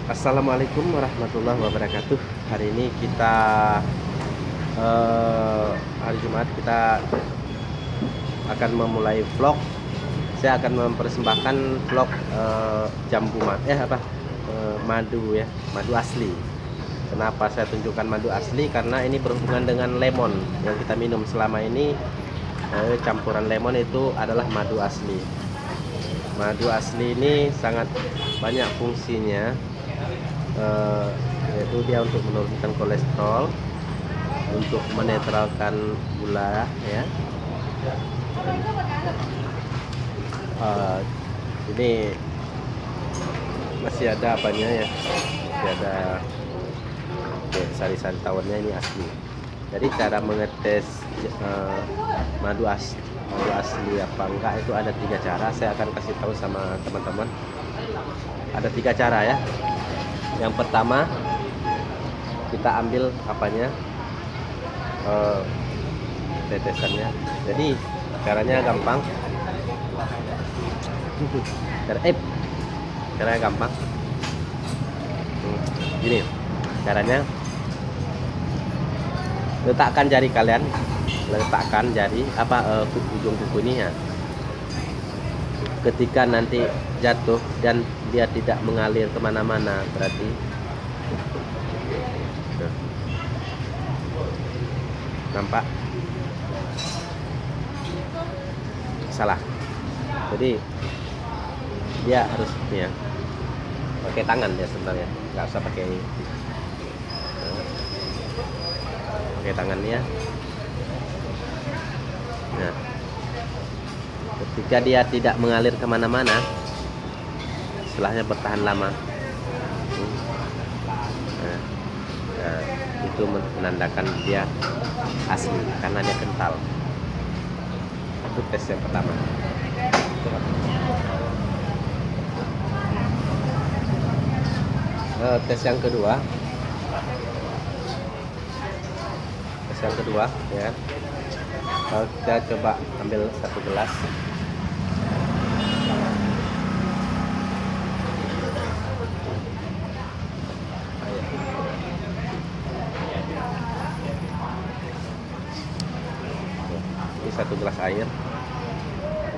Assalamualaikum warahmatullahi wabarakatuh. Hari ini kita hari Jumat kita akan memulai vlog. Saya akan mempersembahkan vlog jambu madu ya, madu asli. Kenapa saya tunjukkan madu asli? Karena ini berhubungan dengan lemon yang kita minum selama ini. Campuran lemon itu adalah madu asli. Madu asli ini sangat banyak fungsinya, yaitu dia untuk menurunkan kolesterol, untuk menetralkan gula ya. Ini masih ada apanya ya, masih ada sari-sari tawonnya, ini asli. Jadi cara mengetes madu asli apa enggak itu ada 3 cara. Saya akan kasih tahu sama teman-teman. Ada 3 cara ya. Yang pertama, kita ambil apanya, tetesannya. Jadi caranya gampang. Caranya gampang. Gini caranya. Letakkan jari kalian, letakkan jari ujung kuku ini ya. Ketika nanti jatuh dan dia tidak mengalir kemana-mana, berarti nampak salah. Jadi dia harus ya pakai tangan dia sebenarnya, nggak usah pakai tangannya. Nah, ketika dia tidak mengalir kemana-mana, setelahnya bertahan lama, itu menandakan dia asli karena dia kental. Itu tes yang pertama. Tes yang kedua ya, kita coba ambil 1 gelas. Ini 1 gelas air.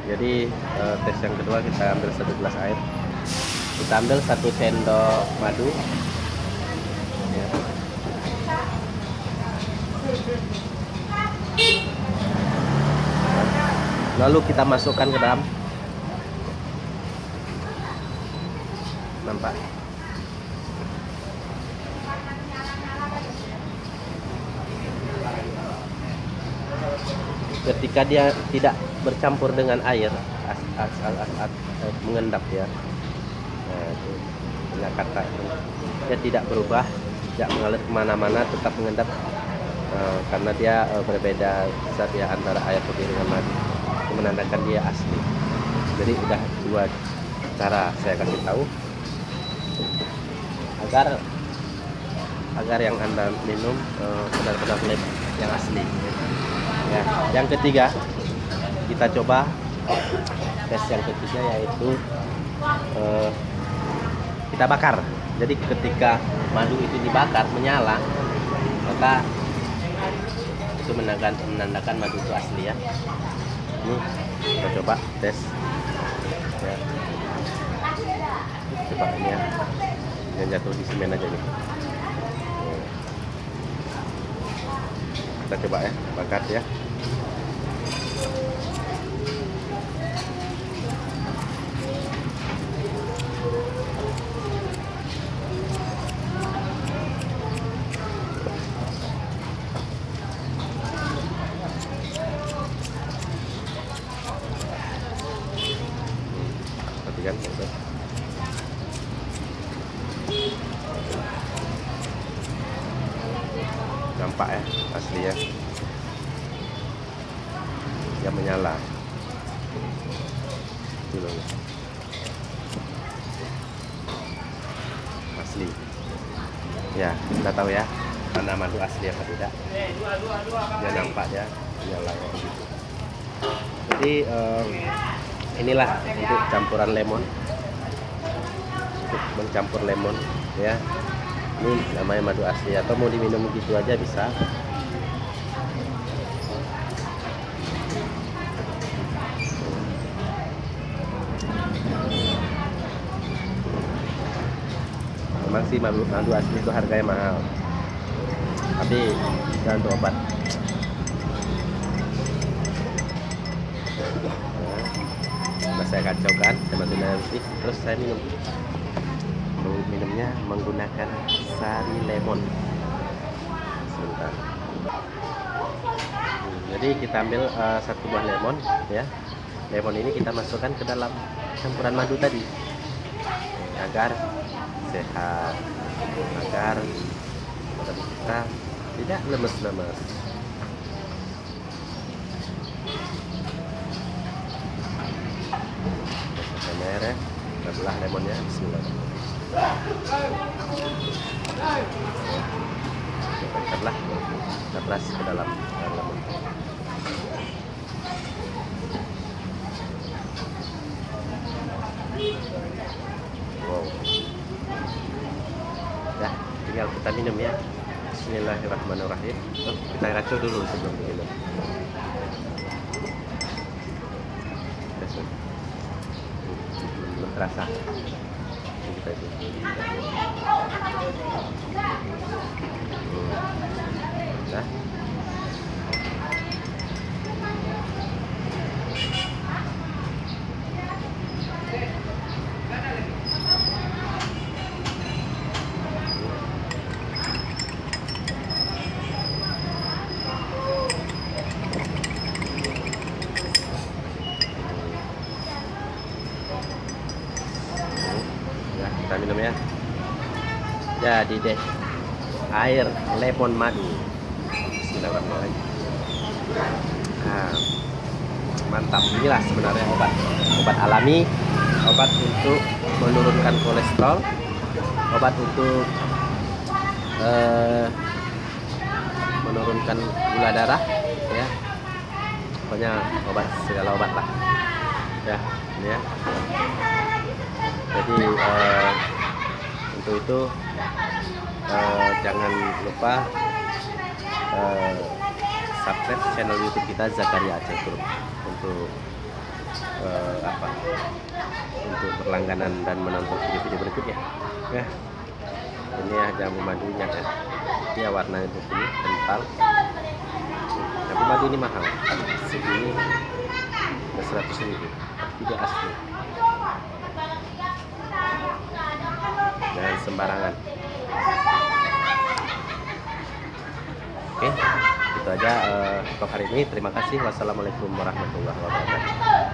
Jadi tes yang kedua kita ambil 1 gelas air. Kita ambil 1 sendok madu ya. Lalu kita masukkan ke dalam. Nampak? Ketika dia tidak bercampur dengan air, mengendap ya. Nah, kata dia tidak berubah, tidak mengalir kemana-mana, tetap mengendap, karena dia berbeda zat ya antara air putih dengan madu. Itu menandakan dia asli. Jadi udah 2 cara saya kasih tahu agar yang Anda minum benar-benar yang asli ya. Yang ketiga, kita coba tes yang ketiga, yaitu kita bakar. Jadi ketika madu itu dibakar menyala, maka itu menandakan madu itu asli ya. Ini kita coba tes ya. Coba ini ya, yang jatuh di semen aja nih. Kita coba ya, bakar ya. Perhatikan nampak ya, asli ya, dia menyala itu loh, asli ya. Kita tahu ya mana madu asli apa tidak, dia nampak ya menyala gitu. Jadi inilah untuk campuran lemon untuk mencampur lemon ya. Ini namanya madu asli, atau mau diminum gitu aja bisa. Memang sih madu asli itu harganya mahal, tapi jangan untuk obat. Nah, saya kacaukan, saya masukin air putih, terus saya minum. Minumnya menggunakan sari lemon. Sebentar. Jadi kita ambil satu buah lemon ya. Lemon ini kita masukkan ke dalam campuran madu tadi agar sehat, agar badan kita tidak lemes-lemes. Masukkan air ya, kita belah lemonnya. Bismillahirrahmanirrahim. Kita belah, kita peras ke dalam air lemon. Wow. Dah, tinggal kita minum ya. Bismillahirrahmanirrahim. Oh, kita racau dulu sebelum minum. Belum terasa. Kita itu. Dah. Kita minum ya. Jadi deh, air lemon madu. Bismillahirrahmanirrahim. Nah, mantap. Inilah sebenarnya obat alami, obat untuk menurunkan kolesterol, obat untuk menurunkan gula darah ya. Pokoknya obat, segala obat lah ya, ini ya. Jadi untuk itu jangan lupa subscribe channel YouTube kita Zakaria Aceh Group untuk untuk berlangganan dan menonton video-video berikutnya ya. Ini ya jamu madunya ya, dia warnanya begini kental. Jamu madu ini mahal, segini 100.000, tidak asli. Jangan sembarangan. Oke, itu aja untuk hari ini. Terima kasih. Wassalamualaikum warahmatullahi wabarakatuh.